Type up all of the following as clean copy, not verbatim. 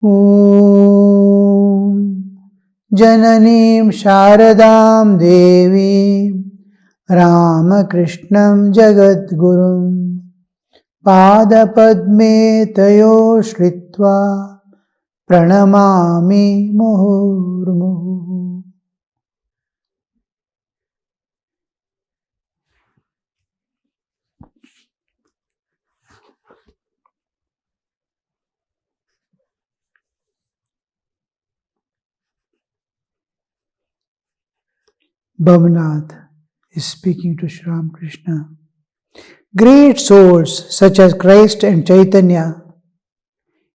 Om Jananim Sharadam Devi Ramakrishnam Jagadgurum Padapadme Tayo Shritva Pranamami Muhurmuhu. Bhavanath is speaking to Sri Ramakrishna. Great souls such as Christ and Chaitanya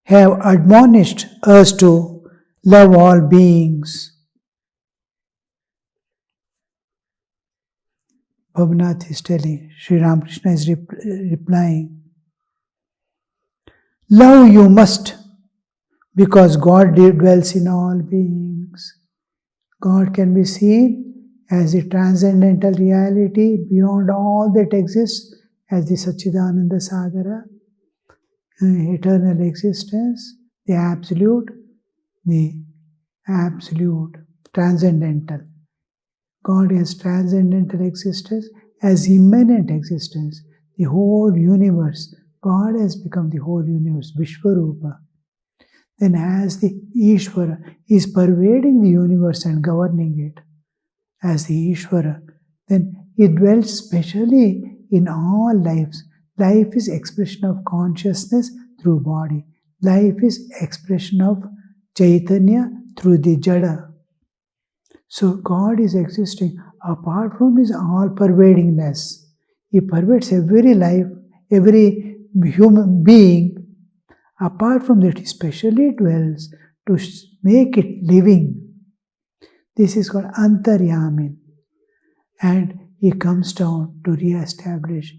have admonished us to love all beings. Bhavanath is telling, Sri Ramakrishna is replying, love you must, because God dwells in all beings. God can be seen as a transcendental reality beyond all that exists, as the Satchidananda Sagara, eternal existence, the absolute, transcendental. God has transcendental existence as immanent existence, the whole universe. God has become the whole universe, Vishwarupa. Then as the Ishvara is pervading the universe and governing it, as the Ishvara, then it dwells specially in all lives. Life is expression of consciousness through body. Life is expression of Chaitanya through the Jada. So God is existing apart from His all-pervadingness. He pervades every life, every human being. Apart from that, He specially dwells to make it living. This is called Antaryamin. And He comes down to re-establish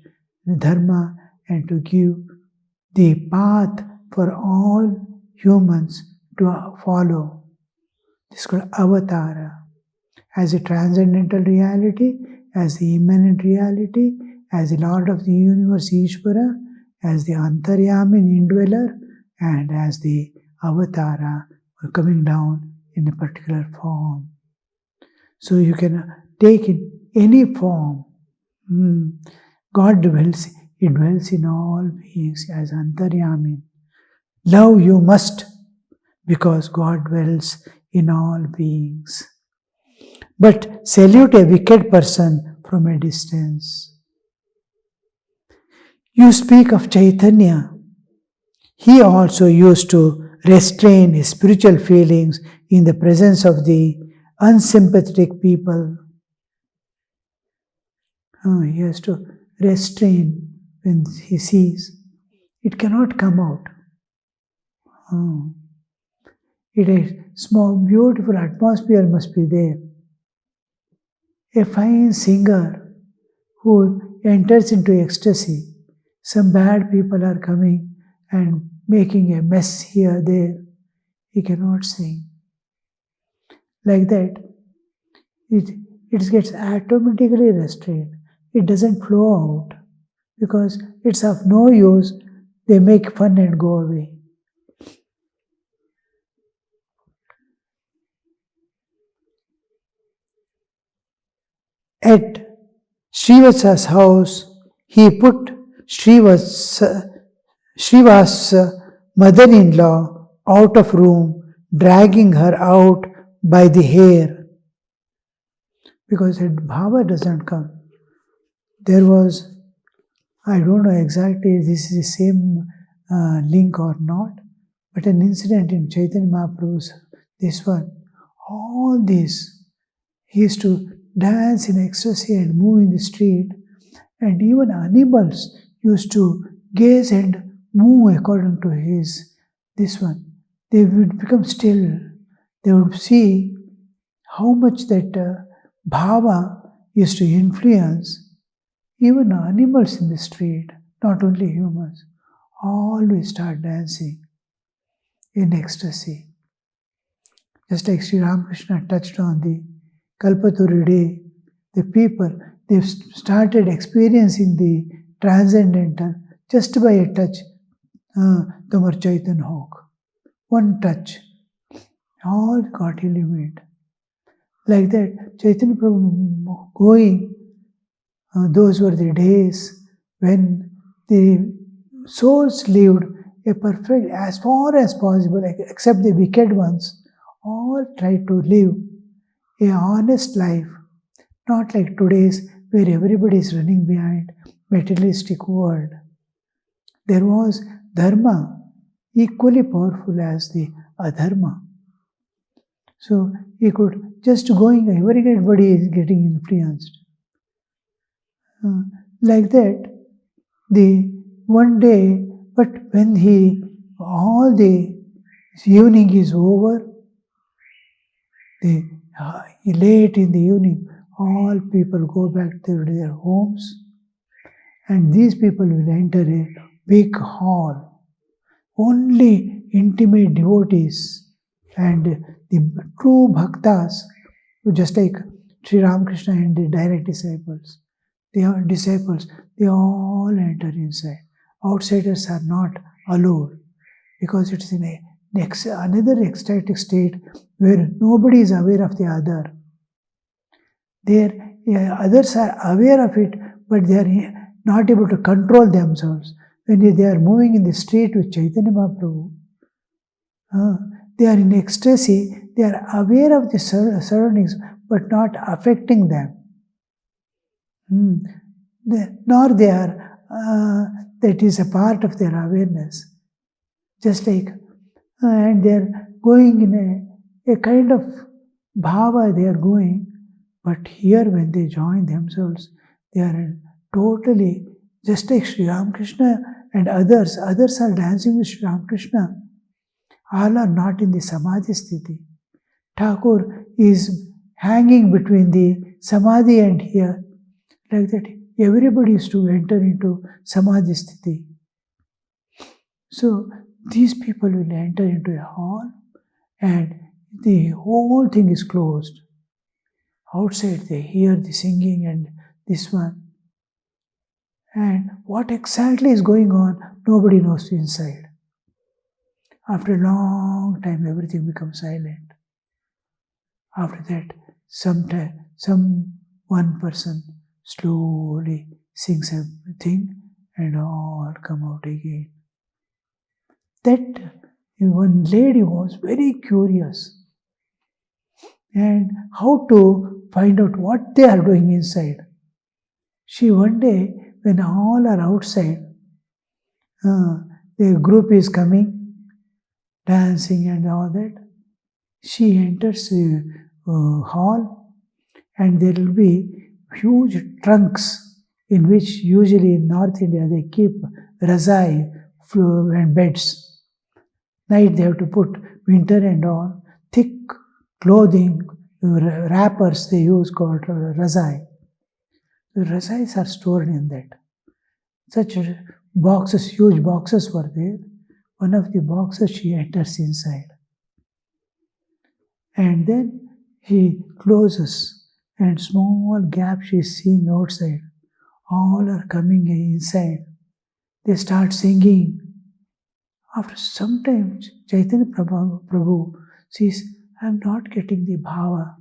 the Dharma and to give the path for all humans to follow. This is called Avatara. As a transcendental reality, as the immanent reality, as the Lord of the universe, Ishvara, as the Antaryamin indweller, and as the Avatara coming down in a particular form. So you can take in any form. God dwells, He dwells in all beings as Antaryamin. Love you must, because God dwells in all beings. But salute a wicked person from a distance. You speak of Chaitanya. He also used to restrain his spiritual feelings in the presence of the unsympathetic people. He has to restrain when he sees. It cannot come out. It is small, beautiful atmosphere must be there. A fine singer who enters into ecstasy, some bad people are coming and making a mess here, there. He cannot sing. Like that, it gets automatically restrained. It doesn't flow out because it's of no use. They make fun and go away. At Srivasa's house, he put Srivasa's mother-in-law out of room, dragging her out by the hair. Because that bhava doesn't come. There was, I don't know exactly this is the same link or not, but an incident in Chaitanya Mahaprabhu's, this one, all this, he used to dance in ecstasy and move in the street, and even animals used to gaze and move according to this one. They would become still. They would see how much that bhava used to influence even animals in the street, not only humans. All will start dancing in ecstasy. Just like Sri Ramakrishna touched on the Kalpaturi day, the people, they've started experiencing the transcendental just by a touch. Tomar Chaitan Hok. one touch, all got illuminated. Like that, Chaitanya Prabhu going, those were the days when the souls lived a perfect, as far as possible, except the wicked ones, all tried to live a honest life, not like today's where everybody is running behind materialistic world. There was dharma equally powerful as the adharma. So he could just going, everybody is getting influenced. Like that, the one day, but when all the evening is over, late in the evening, all people go back to their homes, and these people will enter a big hall. Only intimate devotees and the true bhaktas, just like Sri Ramakrishna and the direct disciples, they all enter inside. Outsiders are not allowed because it's in another ecstatic state where nobody is aware of the other. Others are aware of it, but they are not able to control themselves. When they are moving in the street with Chaitanya Mahaprabhu, they are in ecstasy, they are aware of the surroundings, but not affecting them. Nor they are, that is a part of their awareness. Just like, and they are going in a kind of bhava, they are going, but here when they join themselves, they are totally, just like Sri Ramakrishna and others are dancing with Sri Ramakrishna. All are not in the samadhi sthiti. Thakur is hanging between the samadhi and here. Like that, everybody is to enter into samadhi sthiti. So these people will enter into a hall and the whole thing is closed. Outside they hear the singing and this one. And what exactly is going on, nobody knows inside. After a long time, everything becomes silent. After that, one person slowly sings everything and all come out again. That one lady was very curious and how to find out what they are doing inside. She one day, when all are outside, the group is coming, dancing and all that. She enters the hall and there will be huge trunks in which usually in North India they keep razai and beds. Night they have to put winter and all, thick clothing, wrappers they use called razai. The razais are stored in that. Such boxes, huge boxes were there. One of the boxes she enters inside. And then he closes and small gap she is seeing outside. All are coming inside. They start singing. After some time, Chaitanya Prabhu says, I am not getting the bhava.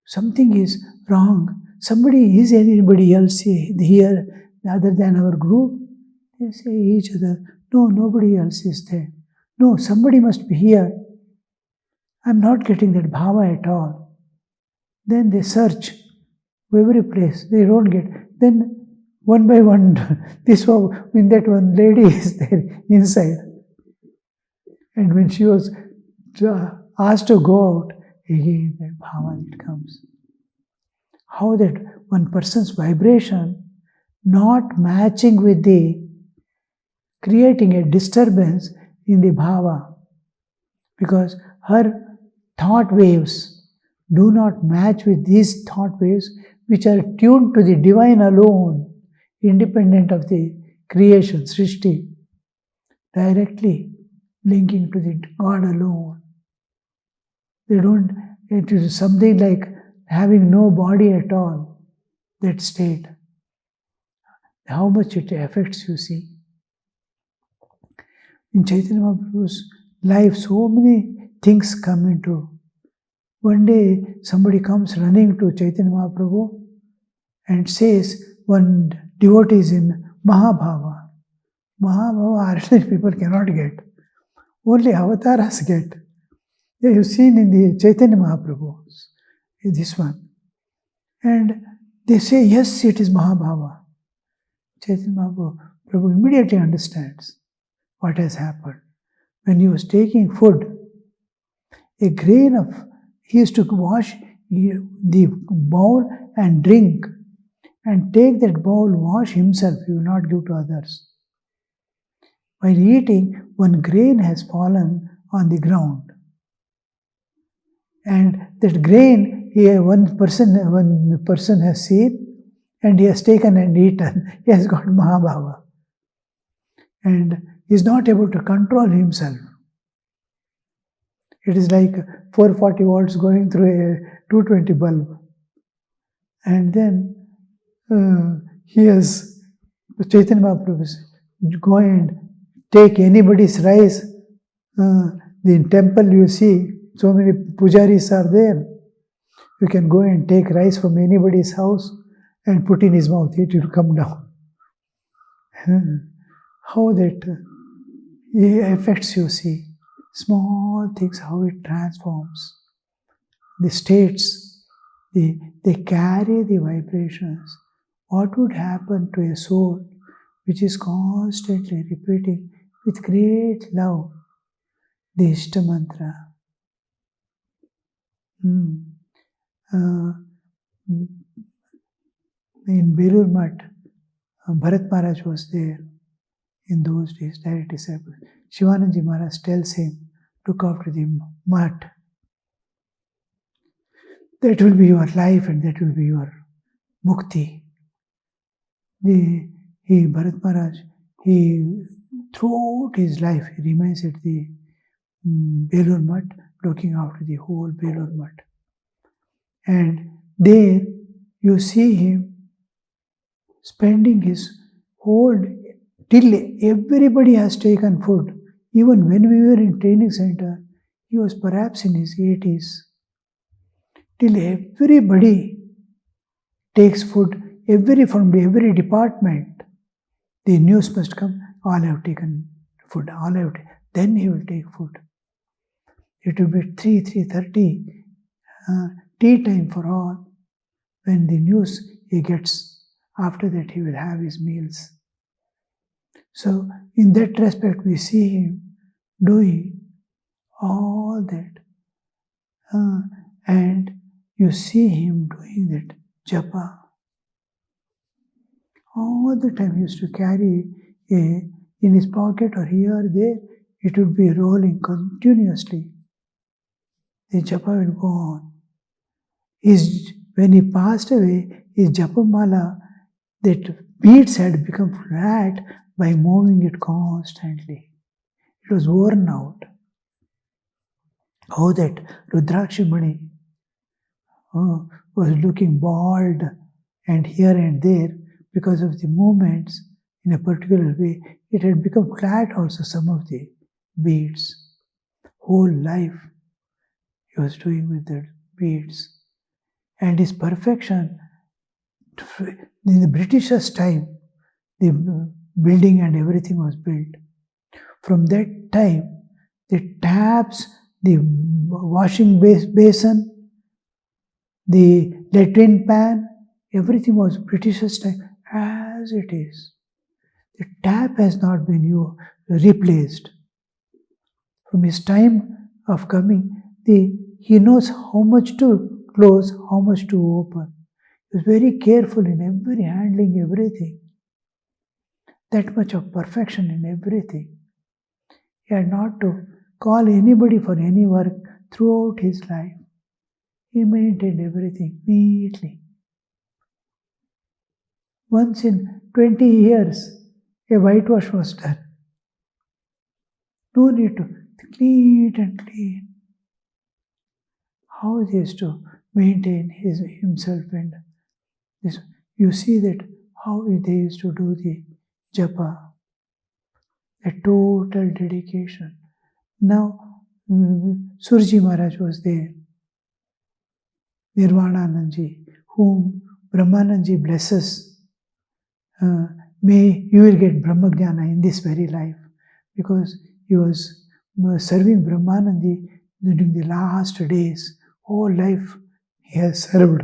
Something is wrong. Is anybody else here other than our group? They say each other, no, nobody else is there. No, somebody must be here. I am not getting that bhava at all. Then they search every place. They don't get. Then one by one, when that one lady is there inside. And when she was asked to go out, again that bhava it comes. How that one person's vibration not matching with creating a disturbance in the bhava, because her thought waves do not match with these thought waves which are tuned to the divine alone, independent of the creation, srishti, directly linking to the God alone. It is something like having no body at all, that state. How much it affects, you see. In Chaitanya Mahaprabhu's life, so many things come into. One day, somebody comes running to Chaitanya Mahaprabhu and says, one devotee is in Mahabhava. Mahabhava, ordinary people cannot get. Only avatars get. You've seen in the Chaitanya Mahaprabhu, this one. And they say, yes, it is Mahabhava. Chaitanya Mahaprabhu immediately understands what has happened. When he was taking food, a grain of, he used to wash the bowl and drink, and take that bowl, wash himself, he will not give to others. While eating, one grain has fallen on the ground. And that grain, one person has seen, and he has taken and eaten. He has got Mahabhava. And he is not able to control himself. It is like 440 volts going through a 220 bulb. And then he has, Chaitanya Mahaprabhu says, go and take anybody's rice. The temple you see, so many pujaris are there. You can go and take rice from anybody's house and put in his mouth. It will come down. How that affects you, see. Small things, how it transforms. The states, they carry the vibrations. What would happen to a soul which is constantly repeating with great love the Ishta Mantra? In Belur Mutt, Bharat Maharaj was there in those days, direct disciple. Shivanandaji Maharaj tells him, look after the mutt. That will be your life and that will be your mukti. Bharat Maharaj, throughout his life, he remains at the Belur Mutt, looking after the whole Belur Mutt. And there you see him spending his whole, till everybody has taken food. Even when we were in training center, he was perhaps in his 80s. Till everybody takes food, from every department, the news must come, all have taken food, then he will take food. It will be 3:30, tea time for all. When the news he gets, after that he will have his meals. So in that respect we see him doing all that. And you see him doing that japa. All the time he used to carry in his pocket or here or there, it would be rolling continuously. The japa will go on. When he passed away, his japamala, that beads had become flat by moving it constantly. It was worn out. How that Rudrakshi Mani was looking bald and here and there because of the movements in a particular way. It had become flat also, some of the beads. Whole life he was doing with the beads. And his perfection, in the Britishers' time, the building and everything was built. From that time, the taps, the washing basin, the latrine pan, everything was Britishers' time as it is. The tap has not been replaced. From his time of coming, he knows how much to close, how much to open. He was very careful in every handling, everything. That much of perfection in everything. He had not to call anybody for any work throughout his life. He maintained everything neatly. Once in 20 years, a whitewash was done. No need to clean and clean. How he used to maintain himself and this. You see that how they used to do the japa, a total dedication. Now, Surji Maharaj was there, Nirvananandaji, whom Brahmanandaji blesses. May you will get Brahmajnana in this very life, because he was serving Brahmanandi during the last days. Whole life he has served,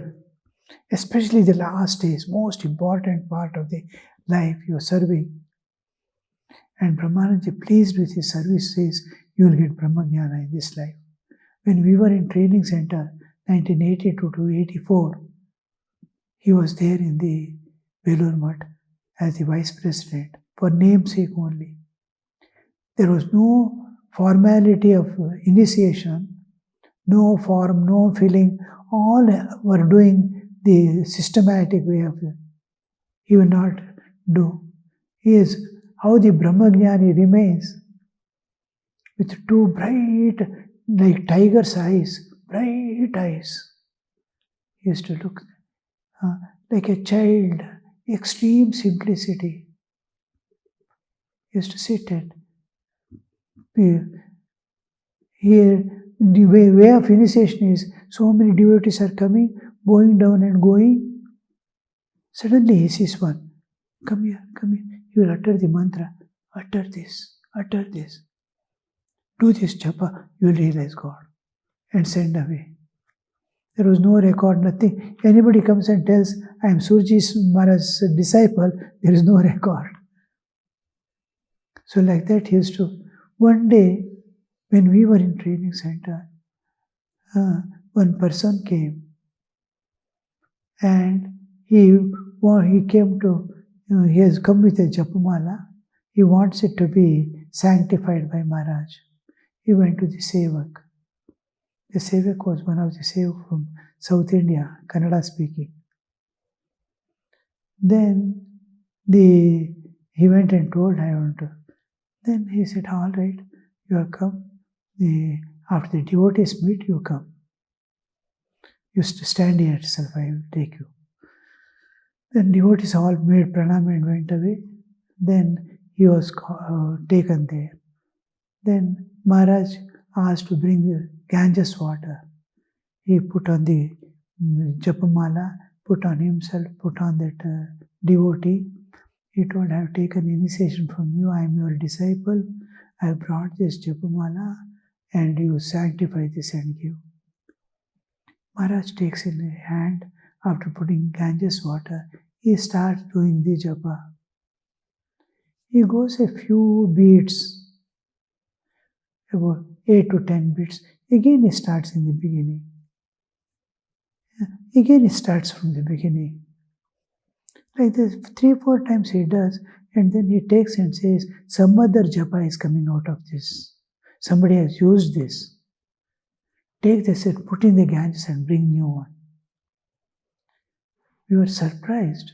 especially the last days, most important part of the life he was serving. And Brahmanandi, pleased with his service, says, you will get Brahmajnana in this life. When we were in training center, 1982 to 84, he was there in the Belur Mutt as the vice president, for namesake only. There was no formality of initiation, no form, no filling. All were doing the systematic way of it. He will not do. He is how the Brahmajnani remains with two bright, like tiger's eyes, bright eyes. He used to look like a child, extreme simplicity. He used to sit and here the way of initiation is so many devotees are coming, bowing down and going. Suddenly he sees one. Come here, come here. He will utter the mantra. Utter this, utter this. Do this japa, you will realize God. And send away. There was no record, nothing. Anybody comes and tells, I am Surji Maharaj's disciple, there is no record. So like that he used to. One day, when we were in training center, one person came and he came to, he has come with a japamala. He wants it to be sanctified by Maharaj. He went to the Sevak. The Sevak was one of the Sevak from South India, Kannada speaking. Then he went and told, I want to. Then he said, all right, you have come. After the devotees meet, you come. You stand here itself, I will take you. Then devotees all made pranam and went away. Then he was taken there. Then Maharaj asked to bring the Ganges water. He put on the japamala, put on himself, put on that devotee. He told, I have taken initiation from you, I am your disciple. I have brought this japamala and you sanctify this and give. Maharaj takes in a hand, after putting Ganges water, he starts doing the japa. He goes a few beats, about 8 to 10 beats. Again he starts in the beginning. Again he starts from the beginning. Like this, 3-4 times he does, and then he takes and says, some other japa is coming out of this. Somebody has used this. Take this and put in the Ganges and bring new one. We were surprised.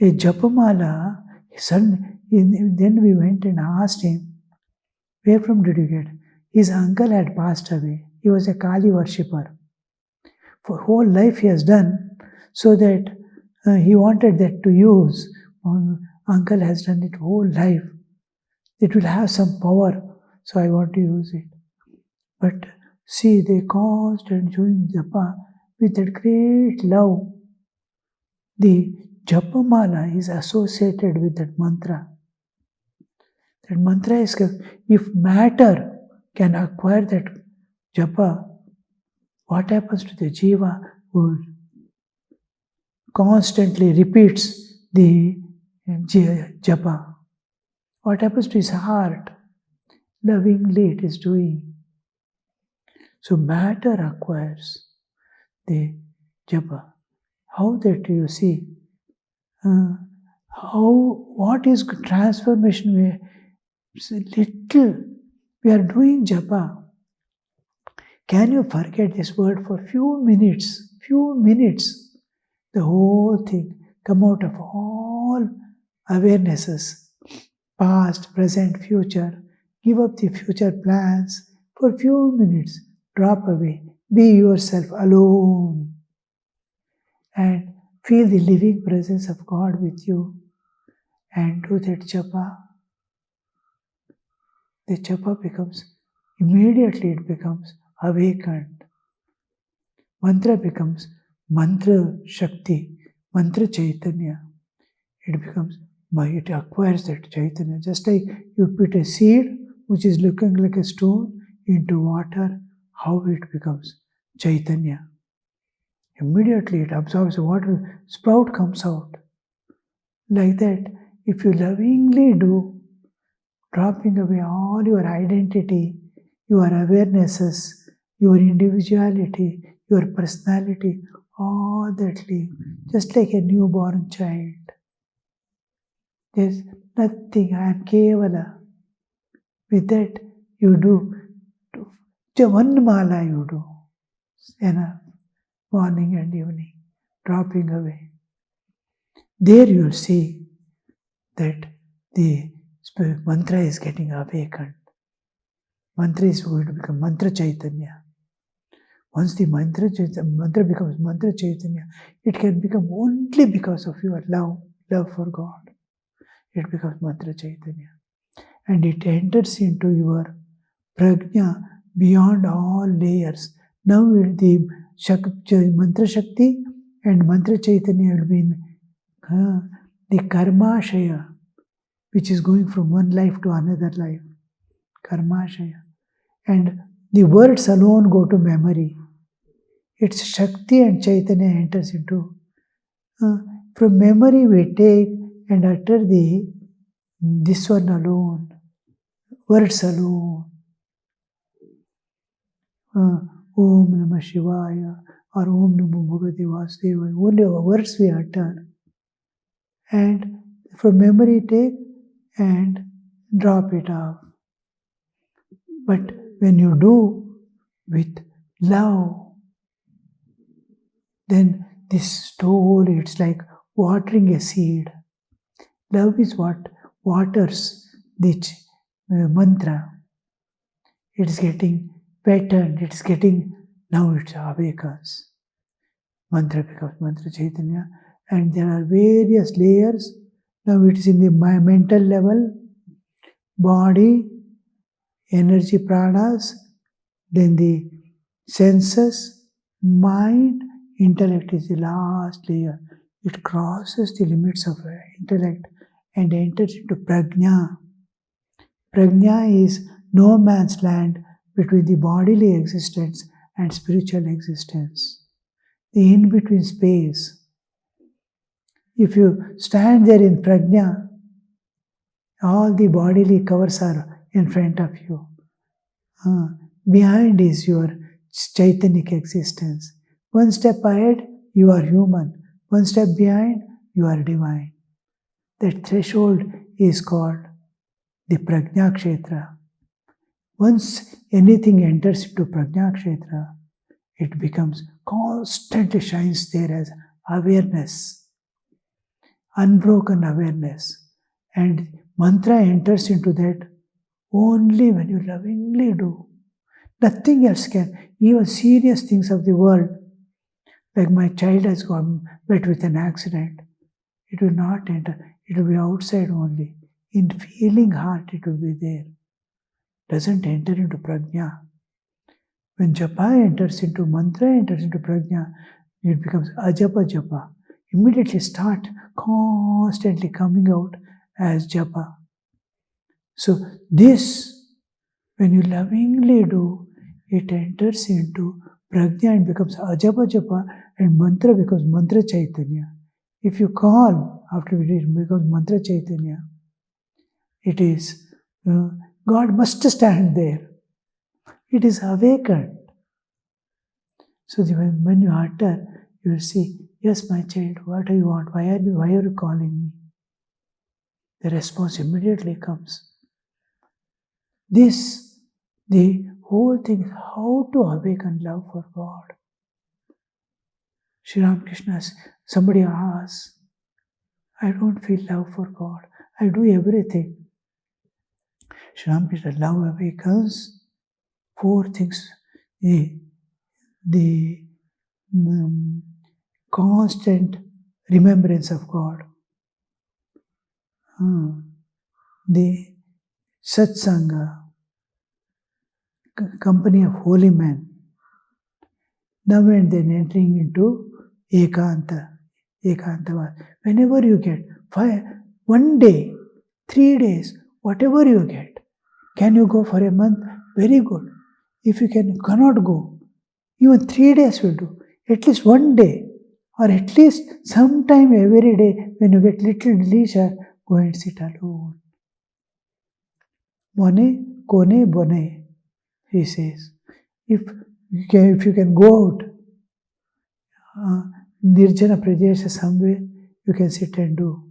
A japamala, then we went and asked him, where from did you get? His uncle had passed away. He was a Kali worshipper. For whole life he has done, so that he wanted that to use. Uncle has done it whole life. It will have some power, so I want to use it. But see, they constant doing japa with that great love. The japamala is associated with that mantra. That mantra is, if matter can acquire that japa, what happens to the jiva who constantly repeats the japa? What happens to his heart? Lovingly it is doing. So matter acquires the japa. How that you see? What is transformation? Little. We are doing japa. Can you forget this word for few minutes? Few minutes. The whole thing come out of all awarenesses. Past, present, future. Give up the future plans for few minutes. Drop away. Be yourself alone. And feel the living presence of God with you. And do that japa. the japa immediately it becomes awakened. Mantra becomes mantra shakti, mantra chaitanya. It acquires that chaitanya. Just like you put a seed which is looking like a stone into water, how it becomes chaitanya. Immediately it absorbs the water, sprout comes out. Like that, if you lovingly do, dropping away all your identity, your awarenesses, your individuality, your personality, all that leave, just like a newborn child. There's nothing, I am Kevala. With that, you do one mala you do, enough, morning and evening, dropping away. There you'll see that the mantra is getting awakened. Mantra is going to become mantra chaitanya. Once the mantra becomes mantra chaitanya, it can become only because of your love for God. It becomes mantra chaitanya. And it enters into your prajna beyond all layers. Now the mantra shakti and mantra chaitanya will be in the karmashaya, which is going from one life to another life. Karmashaya. And the words alone go to memory. It's Shakti and Chaitanya enters into. From memory we take and utter this one alone, words alone. Om Namah Shivaya or Om Namo Bhagavate Vasudevaya. Only words we utter. And from memory take and drop it off. But when you do with love, then this story, it's like watering a seed. Love is what waters the mantra. It's getting patterned, now it awakens. Mantra becomes mantra chaitanya, and there are various layers. Now it is in the mental level, body, energy pranas, then the senses, mind, intellect is the last layer. It crosses the limits of intellect and enters into prajna. Prajna is no man's land between the bodily existence and spiritual existence. The in-between space. If you stand there in prajna, all the bodily covers are in front of you. Behind is your chaitanic existence. One step ahead, you are human. One step behind, you are divine. That threshold is called the Prajna Kshetra. Once anything enters into Prajna Kshetra, it becomes constantly shines there as awareness, unbroken awareness. And mantra enters into that only when you lovingly do. Nothing else can. Even serious things of the world, like my child has gone met with an accident, it will not enter. It will be outside only. In feeling heart, it will be there. Doesn't enter into prajna. When japa enters into mantra, enters into prajna, it becomes ajapa japa. Immediately start constantly coming out as japa. So this, when you lovingly do, it enters into prajna and becomes ajapa japa, and mantra becomes mantra chaitanya. If you call after it becomes mantra chaitanya, it is God must stand there. It is awakened. So when you utter, you will see, yes, my child, what do you want? Why are you calling me? The response immediately comes. The whole thing is how to awaken love for God. Sri Ramakrishna, somebody asks, I don't feel love for God. I do everything. Sri Ramakrishna, love awakens. 4 things. The constant remembrance of God. The satsanga, company of holy men. Now and then entering into Ekanta. Whenever you get 1 day, 3 days, whatever you get. Can you go for a month? Very good. If you cannot go, even 3 days will do. At least 1 day, or at least sometime every day when you get little leisure, go and sit alone. Mone, kone, bone, he says. If you can go out, Nirjana Pradesh somewhere, you can sit and do.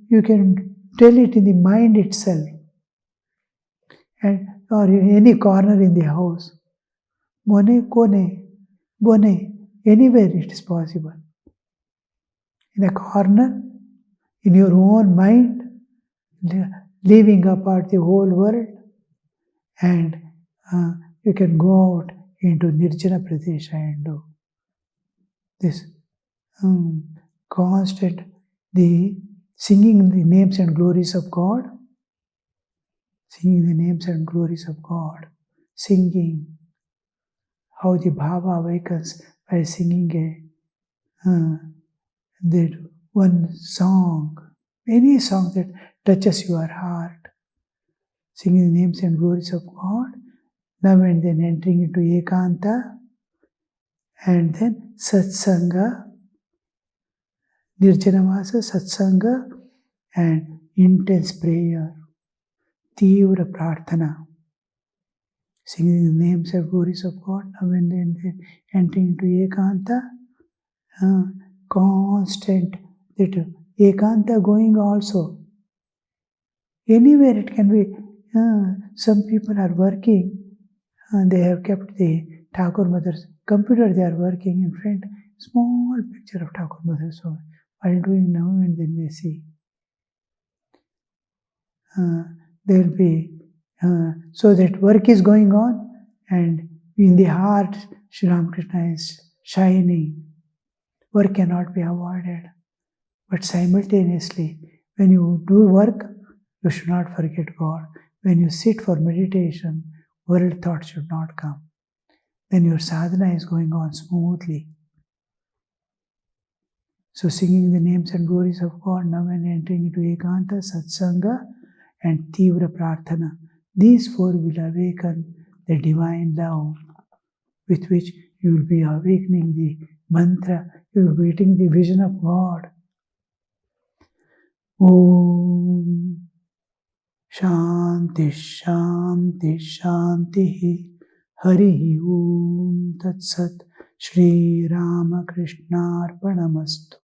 You can tell it in the mind itself, and or in any corner in the house. Mone, kone, bone, anywhere it is possible. In a corner, in your own mind, leaving apart the whole world, and you can go out into Nirjana Pradesha and do this constant, the singing the names and glories of God, singing the names and glories of God, singing how the Bhava awakens by singing that one song, any song that touches your heart, singing the names and glories of God, now and then entering into Ekanta, and then Satsanga, Nirjanamasa, Satsanga, and intense prayer, Tivra Prarthana, singing the names and glories of God, now and then entering into Ekanta, constant, that Ekanta going also. Anywhere it can be. Some people are working, they have kept the Thakur Mother's computer, they are working in front, small picture of Thakur Mother Swami. While doing now and then they see. There will be, so that work is going on, and in the heart, Sri Ramakrishna is shining. Work cannot be avoided. But simultaneously, when you do work, you should not forget God. When you sit for meditation, world thoughts should not come. Then your sadhana is going on smoothly. So singing the names and glories of God, now and entering into Ekanta, Satsanga, and Tivra Prarthana. These four will awaken the divine love with which you will be awakening the mantra, you will be getting the vision of God. Om Shanti Shanti Shanti Hari Om Tat Sat Shri Ramakrishna Arpanamastu.